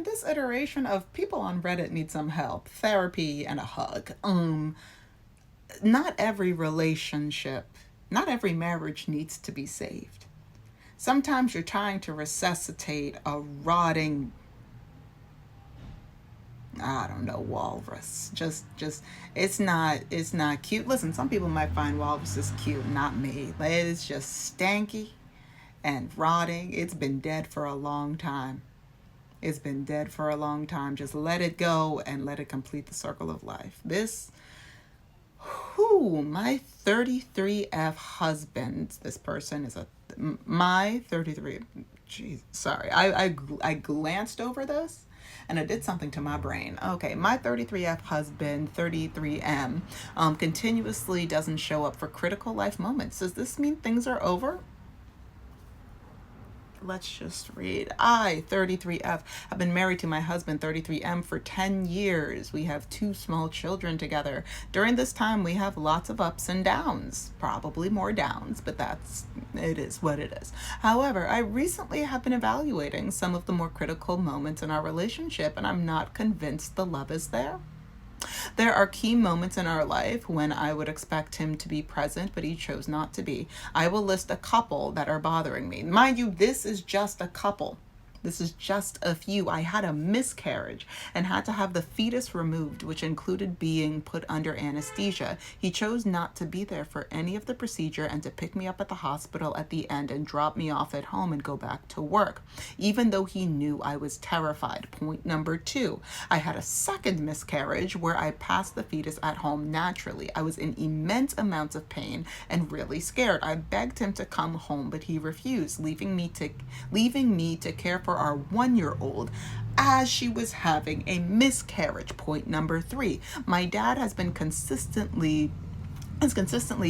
in this iteration of people on Reddit need some help, therapy, and a hug. Not every relationship, not every marriage needs to be saved. Sometimes you're trying to resuscitate a rotting, I don't know, walrus. Just it's not cute. Listen, some people might find walruses cute, not me. Like, it's just stanky and rotting. It's been dead for a long time. It's been dead for a long time. Just let it go and let it complete the circle of life. My 33F husband, this person is my 33, geez, sorry. I glanced over this and it did something to my brain. Okay, my 33F husband, 33M, continuously doesn't show up for critical life moments. Does this mean things are over? Let's just read. I, 33F, have been married to my husband, 33M, for 10 years. We have 2 small children together. During this time, we have lots of ups and downs. Probably more downs, but it is what it is. However, I recently have been evaluating some of the more critical moments in our relationship, and I'm not convinced the love is there. There are key moments in our life when I would expect him to be present, but he chose not to be. I will list a couple that are bothering me. Mind you, this is just a couple. This is just a few. I had a miscarriage and had to have the fetus removed, which included being put under anesthesia. He chose not to be there for any of the procedure and to pick me up at the hospital at the end and drop me off at home and go back to work, even though he knew I was terrified. Point number 2, I had a second miscarriage where I passed the fetus at home naturally. I was in immense amounts of pain and really scared. I begged him to come home, but he refused, leaving me to care for our 1-year-old as she was having a miscarriage. Point number 3, my dad has consistently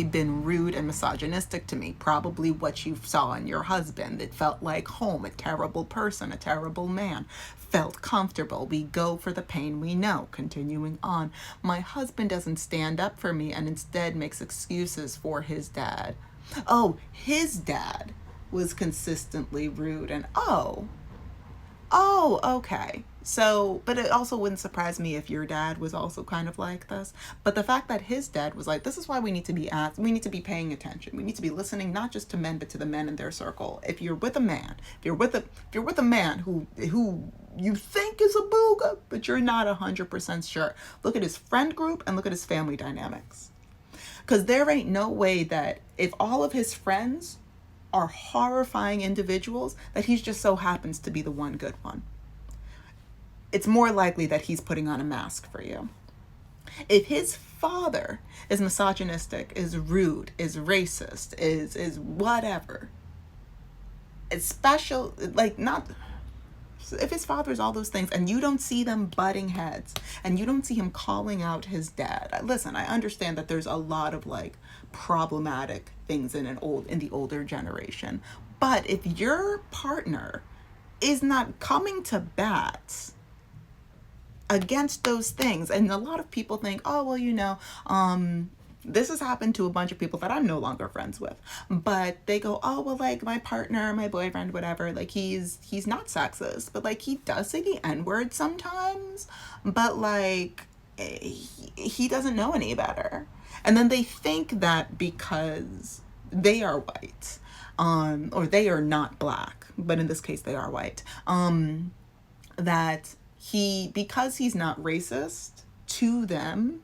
been rude and misogynistic to me. Probably what you saw in your husband. It felt like home. A terrible person, a terrible man. Felt comfortable. We go for the pain we know. Continuing on, my husband doesn't stand up for me and instead makes excuses for his dad. Oh, his dad was consistently rude, and okay. So, but it also wouldn't surprise me if your dad was also kind of like this. But the fact that his dad was like, this is why we need to be paying attention. We need to be listening, not just to men, but to the men in their circle. If you're with a man, if you're with a man who you think is a booga, but you're not 100% sure, look at his friend group and look at his family dynamics. Because there ain't no way that if all of his friends are horrifying individuals, that he just so happens to be the one good one. It's more likely that he's putting on a mask for you. If his father is misogynistic, is rude, is racist, is whatever, it's special, like, not, if his father is all those things and you don't see them butting heads and you don't see him calling out his dad, listen, I understand that there's a lot of like problematic things in the older generation, but if your partner is not coming to bat against those things, and a lot of people think, oh well, this has happened to a bunch of people that I'm no longer friends with, but they go, oh well, like my partner, my boyfriend, whatever, like he's not sexist, but like he does say the N-word sometimes, but like he doesn't know any better. And then they think that because they are white, or they are not black, but in this case they are white, that because he's not racist to them,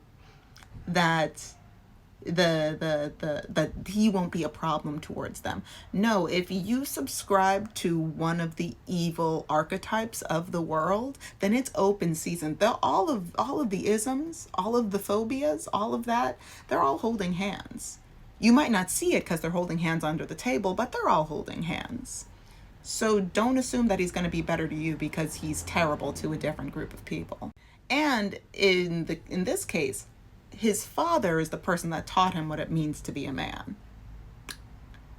that that he won't be a problem towards them. No, if you subscribe to one of the evil archetypes of the world, then it's open season. All of the isms, all of the phobias, all of that, they're all holding hands. You might not see it because they're holding hands under the table, but they're all holding hands. So don't assume that he's going to be better to you because he's terrible to a different group of people. And in this case, his father is the person that taught him what it means to be a man.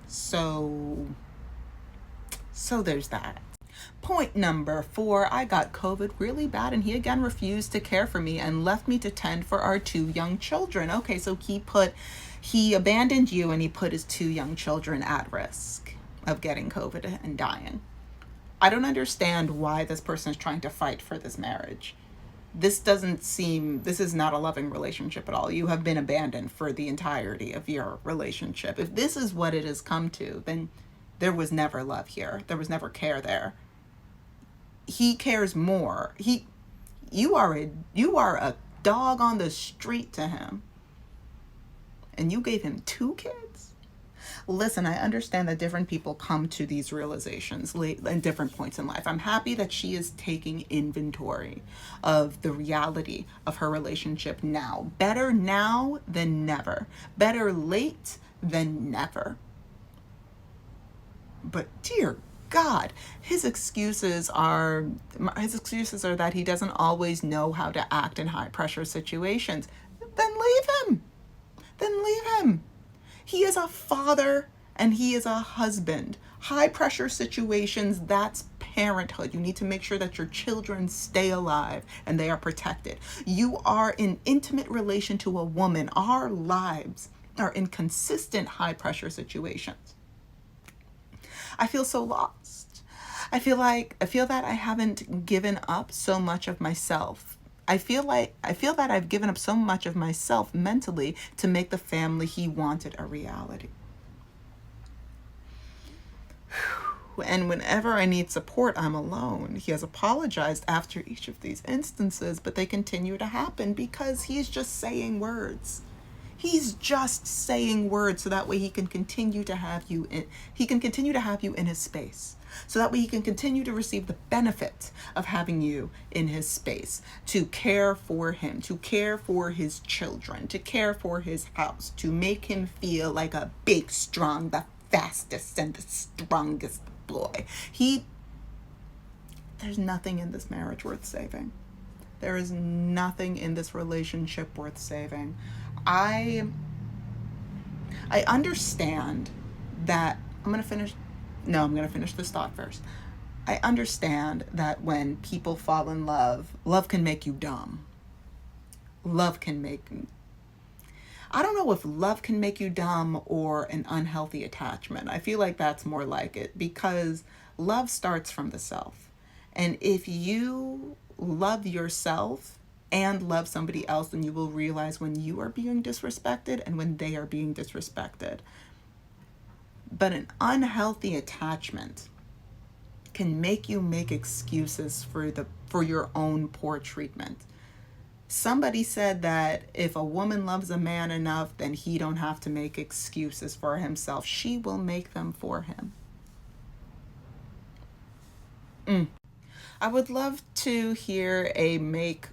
So there's that. Point number 4, I got COVID really bad and he again refused to care for me and left me to tend for our 2 young children. Okay, so he abandoned you and he put his 2 young children at risk of getting COVID and dying. I don't understand why this person is trying to fight for this marriage. This is not a loving relationship at all. You have been abandoned for the entirety of your relationship. If this is what it has come to, then there was never love here. There was never care there. He cares more. You are a dog on the street to him. And you gave him 2 kids? Listen, I understand that different people come to these realizations late in different points in life. I'm happy that she is taking inventory of the reality of her relationship now. Better now than never. Better late than never. But dear God, his excuses are that he doesn't always know how to act in high pressure situations. Then leave him. He is a father and he is a husband. High pressure situations, that's parenthood. You need to make sure that your children stay alive and they are protected. You are in intimate relation to a woman. Our lives are in consistent high pressure situations. I feel so lost. I feel that I haven't given up so much of myself. I feel that I've given up so much of myself mentally to make the family he wanted a reality. And whenever I need support, I'm alone. He has apologized after each of these instances, but they continue to happen because he's just saying words. He's just saying words so that way he can continue to have you in his space. So that way he can continue to receive the benefit of having you in his space, to care for him, to care for his children, to care for his house, to make him feel like a big, strong, the fastest and the strongest boy. There's nothing in this marriage worth saving. There is nothing in this relationship worth saving. I understand that I'm going to finish this thought first. I understand that when people fall in love, love can make you dumb. I don't know if love can make you dumb or an unhealthy attachment. I feel like that's more like it, because love starts from the self. And if you love yourself and love somebody else, then you will realize when you are being disrespected and when they are being disrespected. But an unhealthy attachment can make you make excuses for your own poor treatment. Somebody said that if a woman loves a man enough, then he don't have to make excuses for himself. She will make them for him. I would love to hear a make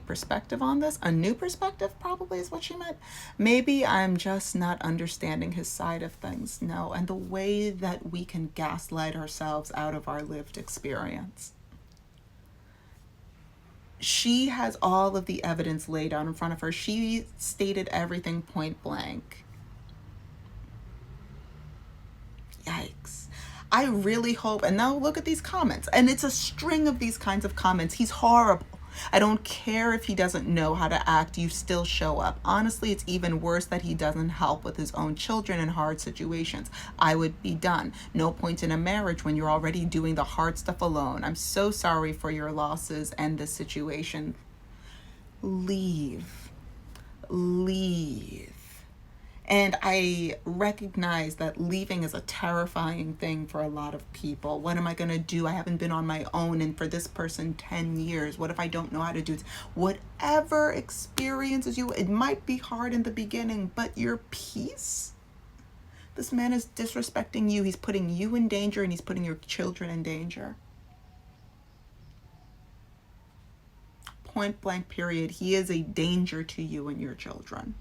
perspective on this. A new perspective probably is what she meant. Maybe I'm just not understanding his side of things. No, and the way that we can gaslight ourselves out of our lived experience. She has all of the evidence laid out in front of her. She stated everything point blank. Yikes. I really hope, and now look at these comments, and it's a string of these kinds of comments. He's horrible. I don't care if he doesn't know how to act, you still show up. Honestly, it's even worse that he doesn't help with his own children in hard situations. I would be done. No point in a marriage when you're already doing the hard stuff alone. I'm so sorry for your losses and this situation. Leave. And I recognize that leaving is a terrifying thing for a lot of people. What am I going to do? I haven't been on my own, and for this person 10 years. What if I don't know how to do it? Whatever experiences you, it might be hard in the beginning, but your peace? This man is disrespecting you. He's putting you in danger, and he's putting your children in danger. Point blank period. He is a danger to you and your children.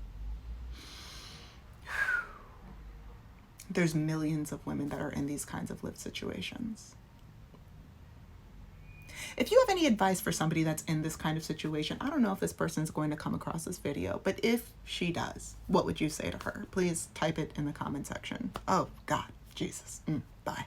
There's millions of women that are in these kinds of lived situations. If you have any advice for somebody that's in this kind of situation, I don't know if this person is going to come across this video, but if she does, what would you say to her? Please type it in the comment section. Oh, God, Jesus. Bye.